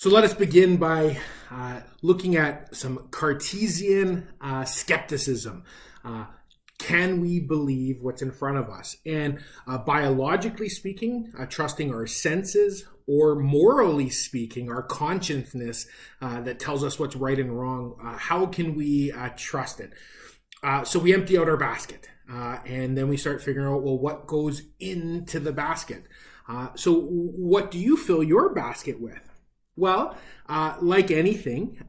So let us begin by looking at some Cartesian skepticism. Can we believe what's in front of us? And biologically speaking, trusting our senses, or morally speaking, our consciousness that tells us what's right and wrong, how can we trust it? So we empty out our basket, and then we start figuring out, well, what goes into the basket? So what do you fill your basket with? Well, like anything,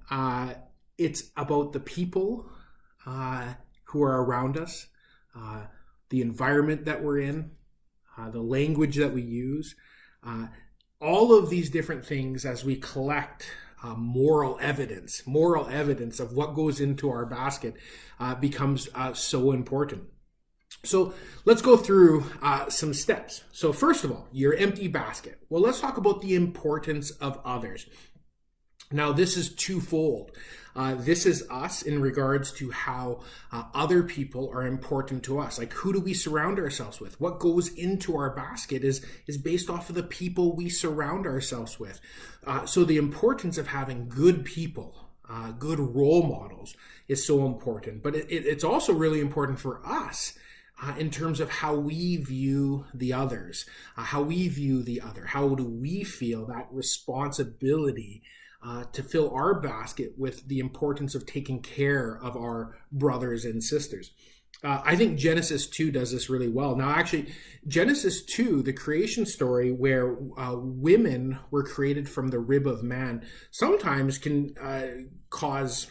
it's about the people who are around us, the environment that we're in, the language that we use, all of these different things as we collect moral evidence of what goes into our basket becomes so important. So let's go through some steps. So first of all, your empty basket. Well, let's talk about the importance of others. Now, this is twofold. This is us in regards to how other people are important to us. Like, who do we surround ourselves with? What goes into our basket is based off of the people we surround ourselves with. So the importance of having good people, good role models is so important. But it's also really important for us in terms of how we view the others, how we view the other. How do we feel that responsibility to fill our basket with the importance of taking care of our brothers and sisters? I think Genesis 2 does this really well. Now, actually, Genesis 2, the creation story where women were created from the rib of man, sometimes can cause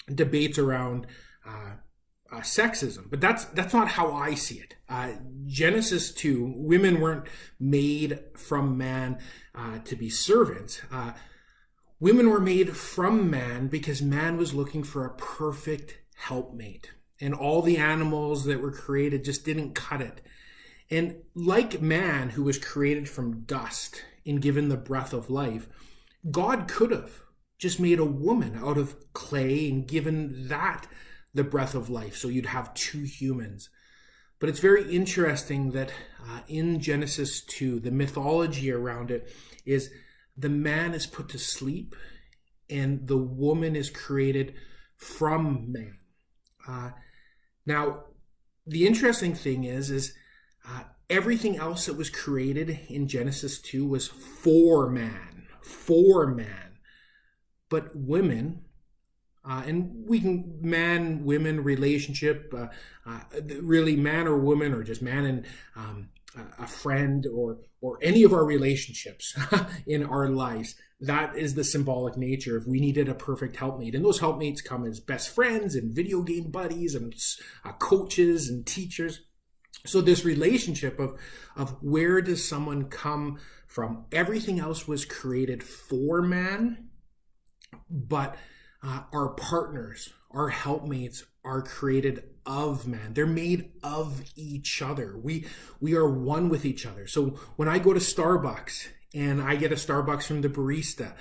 debates around sexism, but that's not how I see it. Genesis 2, women weren't made from man to be servants. Women were made from man because man was looking for a perfect helpmate, and all the animals that were created just didn't cut it. And like man, who was created from dust and given the breath of life, God could have just made a woman out of clay and given that the breath of life, so you'd have two humans. But it's very interesting that in Genesis 2, the mythology around it is the man is put to sleep and the woman is created from man. Now, the interesting thing is everything else that was created in Genesis 2 was for man. But women, and we can man-women relationship, really man or woman, or just man and a friend, or any of our relationships in our lives. That is the symbolic nature of we needed a perfect helpmate. And those helpmates come as best friends and video game buddies and coaches and teachers. So this relationship of where does someone come from? Everything else was created for man, but our partners, our helpmates are created of man. They're made of each other. We are one with each other. So when I go to Starbucks and I get a Starbucks from the barista,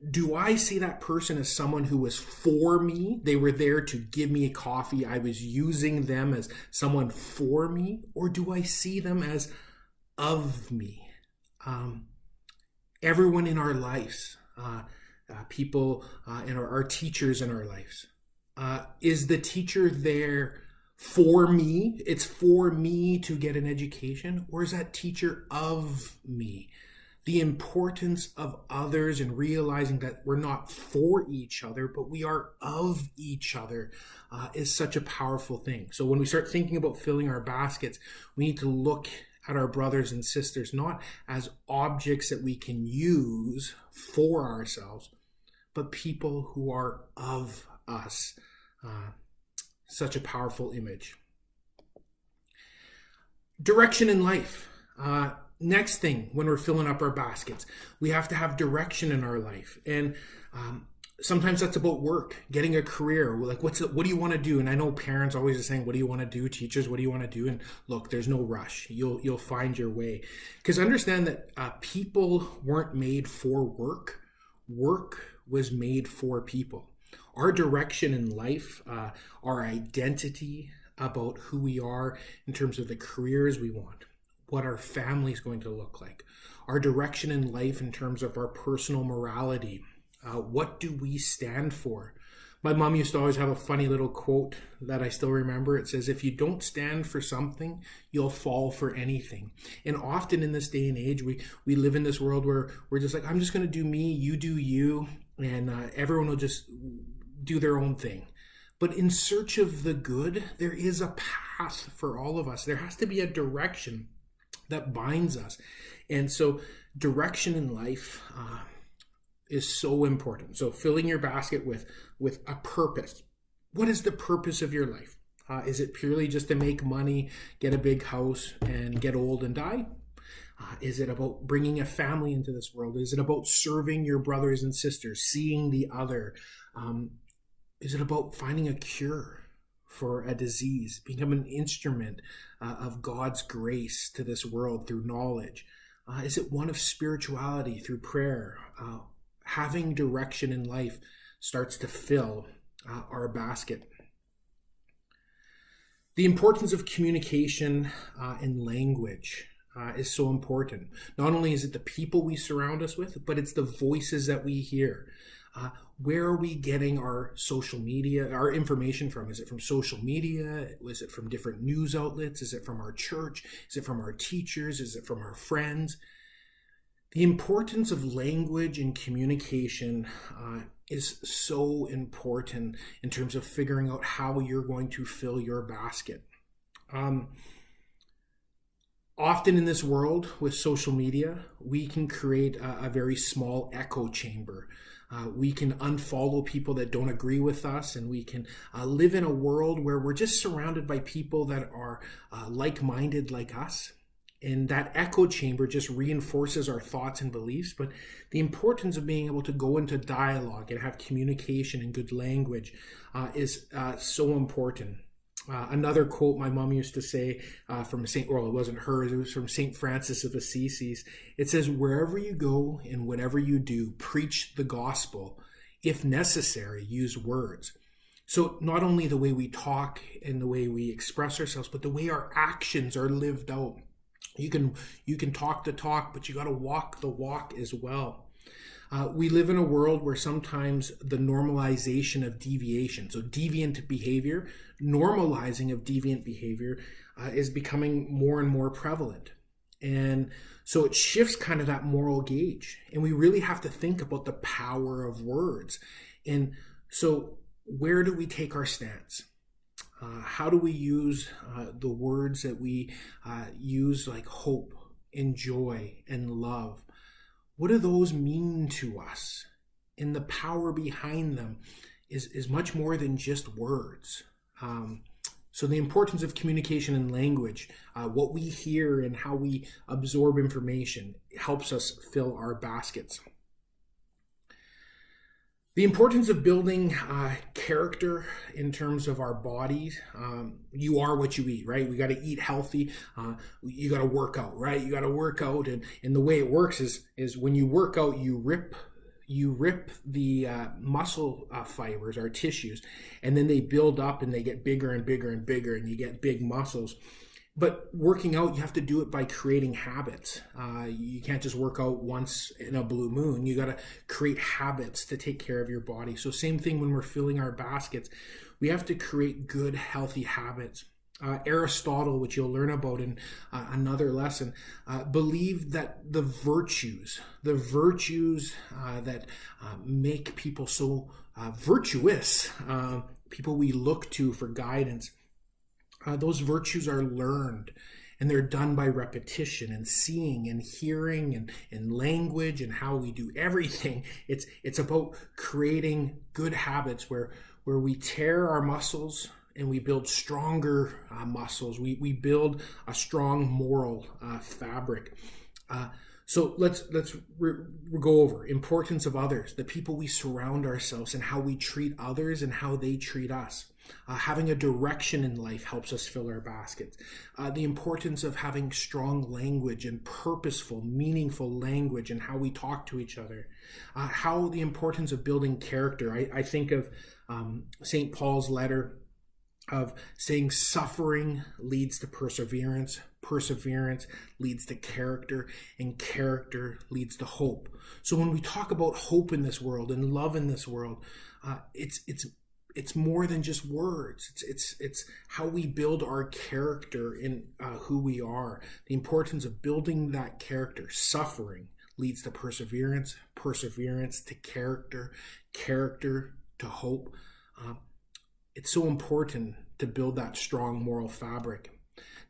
do I see that person as someone who was for me? They were there to give me a coffee. I was using them as someone for me. Or do I see them as of me? Everyone in our lives, people and our teachers in our lives. Is the teacher there for me? It's for me to get an education? Or is that teacher of me? The importance of others and realizing that we're not for each other, but we are of each other is such a powerful thing. So when we start thinking about filling our baskets, we need to look at our brothers and sisters not as objects that we can use for ourselves, but people who are of us. Such a powerful image. Direction in life. Next thing, when we're filling up our baskets, we have to have direction in our life. And sometimes that's about work, getting a career. Like, what do you want to do? And I know parents always are saying, what do you want to do? Teachers, what do you want to do? And look, there's no rush. You'll find your way. Because understand that people weren't made for work. Work was made for people. Our direction in life, our identity about who we are in terms of the careers we want, what our family is going to look like, our direction in life in terms of our personal morality. What do we stand for? My mom used to always have a funny little quote that I still remember. It says, if you don't stand for something, you'll fall for anything. And often in this day and age, we live in this world where we're just like, I'm just going to do me, you do you, and everyone will just do their own thing. But in search of the good, there is a path for all of us. There has to be a direction that binds us. And so direction in life is so important. So filling your basket with a purpose. What is the purpose of your life? Is it purely just to make money, get a big house, and get old and die? Is it about bringing a family into this world? Is it about serving your brothers and sisters, seeing the other? Is it about finding a cure for a disease, become an instrument of God's grace to this world through knowledge? Is it one of spirituality through prayer? Having direction in life starts to fill our basket. The importance of communication and language is so important. Not only is it the people we surround us with, but it's the voices that we hear. Where are we getting our social media, our information from? Is it from social media? Is it from different news outlets? Is it from our church? Is it from our teachers? Is it from our friends? The importance of language and communication is so important in terms of figuring out how you're going to fill your basket. Often in this world with social media, we can create a very small echo chamber. We can unfollow people that don't agree with us, and we can live in a world where we're just surrounded by people that are like-minded like us. And that echo chamber just reinforces our thoughts and beliefs. But the importance of being able to go into dialogue and have communication and good language is so important. Another quote my mom used to say from it wasn't hers, it was from St. Francis of Assisi. It says, wherever you go and whatever you do, preach the gospel. If necessary, use words. So not only the way we talk and the way we express ourselves, but the way our actions are lived out. You can talk the talk, but you got to walk the walk as well. We live in a world where sometimes the normalization of deviation, so deviant behavior, normalizing of deviant behavior is becoming more and more prevalent. And so it shifts kind of that moral gauge. And we really have to think about the power of words. And so where do we take our stance? How do we use the words that we use, like hope and joy and love? What do those mean to us? And the power behind them is much more than just words. So the importance of communication and language, what we hear and how we absorb information, helps us fill our baskets. The importance of building character in terms of our bodies. You are what you eat, right? We got to eat healthy. You got to work out, right? You got to work out. And the way it works is when you work out, you rip the muscle fibers, our tissues, and then they build up and they get bigger and bigger and bigger, and you get big muscles. But working out, you have to do it by creating habits. You can't just work out once in a blue moon. You got to create habits to take care of your body. So same thing when we're filling our baskets. We have to create good, healthy habits. Aristotle, which you'll learn about in another lesson, believed that the virtues that make people so virtuous, people we look to for guidance, those virtues are learned, and they're done by repetition and seeing and hearing and language and how we do everything. It's about creating good habits where we tear our muscles and we build stronger muscles. We build a strong moral fabric. So let's go over importance of others, the people we surround ourselves, and how we treat others and how they treat us. Having a direction in life helps us fill our baskets. The importance of having strong language and purposeful, meaningful language and how we talk to each other. How the importance of building character. I think of St. Paul's letter of saying suffering leads to perseverance, perseverance leads to character, and character leads to hope. So when we talk about hope in this world and love in this world, it's more than just words. It's how we build our character in who we are. The importance of building that character. Suffering leads to perseverance, perseverance to character, character to hope. It's so important to build that strong moral fabric.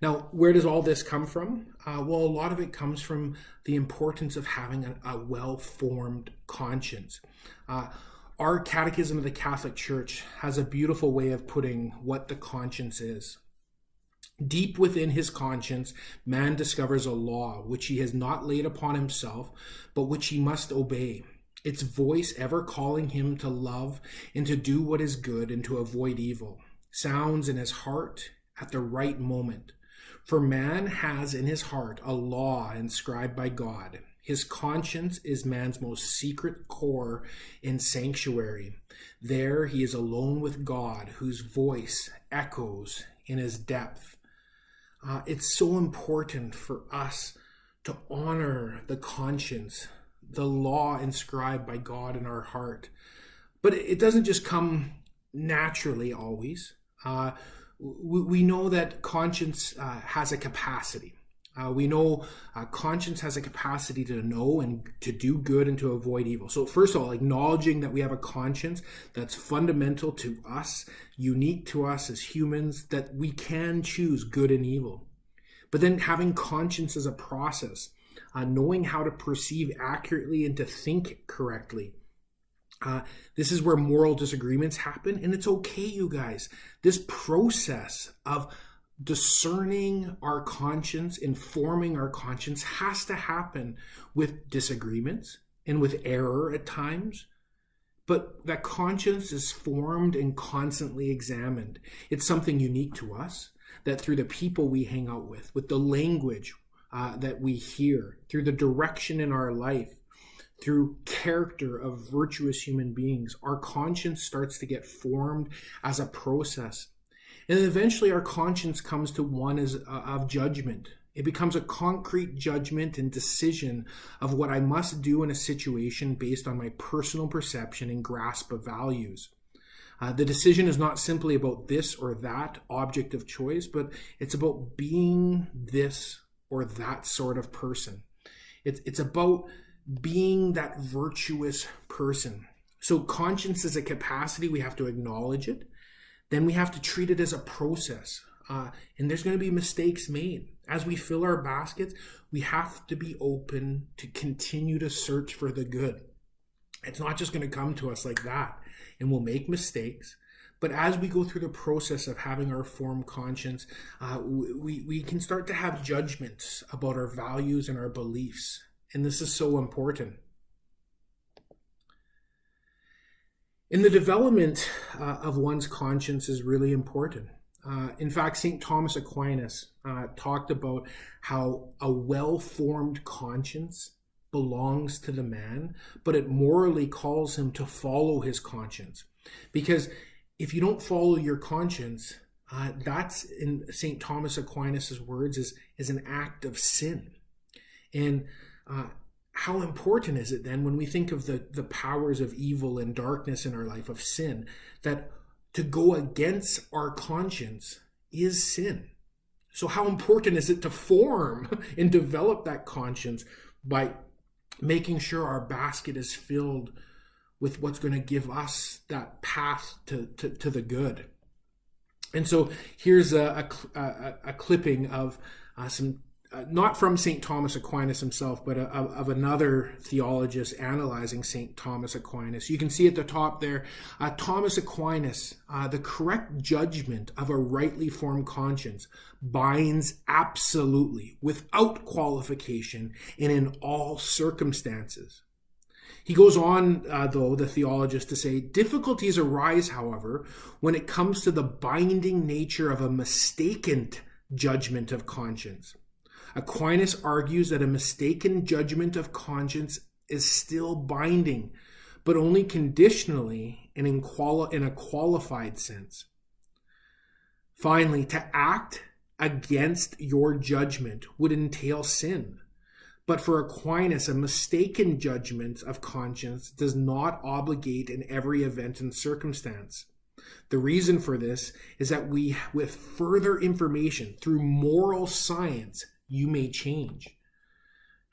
Now, where does all this come from? Well, a lot of it comes from the importance of having a well-formed conscience. Our Catechism of the Catholic Church has a beautiful way of putting what the conscience is. Deep within his conscience, man discovers a law which he has not laid upon himself, but which he must obey. Its voice ever calling him to love and to do what is good and to avoid evil, sounds in his heart at the right moment. For man has in his heart a law inscribed by God. His conscience is man's most secret core and sanctuary. There he is alone with God, whose voice echoes in his depth. It's so important for us to honor the conscience, the law inscribed by God in our heart. But it doesn't just come naturally always. We know that conscience has a capacity. We know conscience has a capacity to know and to do good and to avoid evil. So first of all, acknowledging that we have a conscience that's fundamental to us, unique to us as humans, that we can choose good and evil. But then having conscience as a process, knowing how to perceive accurately and to think correctly. This is where moral disagreements happen, and it's okay, you guys. This process of discerning our conscience, informing our conscience, has to happen with disagreements and with error at times. But that conscience is formed and constantly examined. It's something unique to us, that through the people we hang out with the language that we hear, through the direction in our life, through character of virtuous human beings, our conscience starts to get formed as a process. And then eventually our conscience comes to one of judgment. It becomes a concrete judgment and decision of what I must do in a situation based on my personal perception and grasp of values. The decision is not simply about this or that object of choice, but it's about being this or that sort of person. It's about being that virtuous person. So conscience is a capacity. We have to acknowledge it. Then we have to treat it as a process. And there's going to be mistakes made. As we fill our baskets, we have to be open to continue to search for the good. It's not just going to come to us like that. And we'll make mistakes. But as we go through the process of having our formed conscience, we can start to have judgments about our values and our beliefs. And this is so important. In the development of one's conscience is really important. In fact, St. Thomas Aquinas talked about how a well-formed conscience belongs to the man, but it morally calls him to follow his conscience. Because if you don't follow your conscience, that's, in St. Thomas Aquinas' words, is an act of sin. And how important is it then when we think of the powers of evil and darkness in our life, of sin, that to go against our conscience is sin? So how important is it to form and develop that conscience by making sure our basket is filled with what's going to give us that path to the good? And so here's a clipping of some, not from St. Thomas Aquinas himself, but of another theologist analyzing St. Thomas Aquinas. You can see at the top there, Thomas Aquinas, the correct judgment of a rightly formed conscience binds absolutely, without qualification, and in all circumstances. He goes on, though, the theologist, to say, difficulties arise, however, when it comes to the binding nature of a mistaken judgment of conscience. Aquinas argues that a mistaken judgment of conscience is still binding, but only conditionally and in a qualified sense. Finally, to act against your judgment would entail sin. But for Aquinas, a mistaken judgment of conscience does not obligate in every event and circumstance. The reason for this is that with further information through moral science, you may change.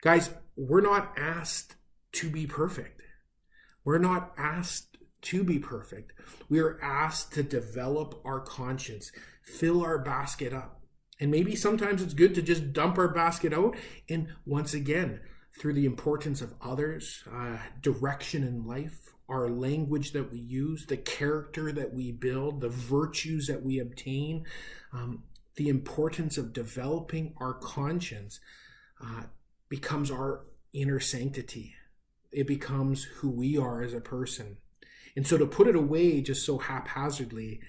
Guys, we're not asked to be perfect. We're not asked to be perfect. We are asked to develop our conscience, fill our basket up. And maybe sometimes it's good to just dump our basket out. And once again, through the importance of others, direction in life, our language that we use, the character that we build, the virtues that we obtain, the importance of developing our conscience becomes our inner sanctity. It becomes who we are as a person. And so to put it away just so haphazardly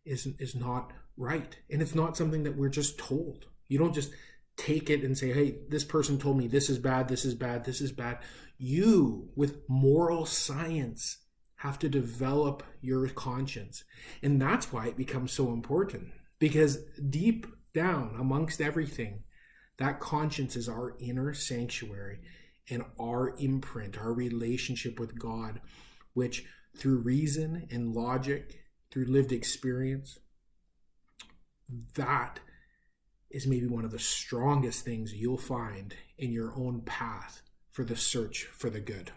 is not right. And it's not something that we're just told. You don't just take it and say, hey, this person told me this is bad, this is bad, this is bad. You, with moral science, have to develop your conscience. And that's why it becomes so important. Because deep down, amongst everything, that conscience is our inner sanctuary and our imprint, our relationship with God, which through reason and logic, through lived experience, that is maybe one of the strongest things you'll find in your own path for the search for the good.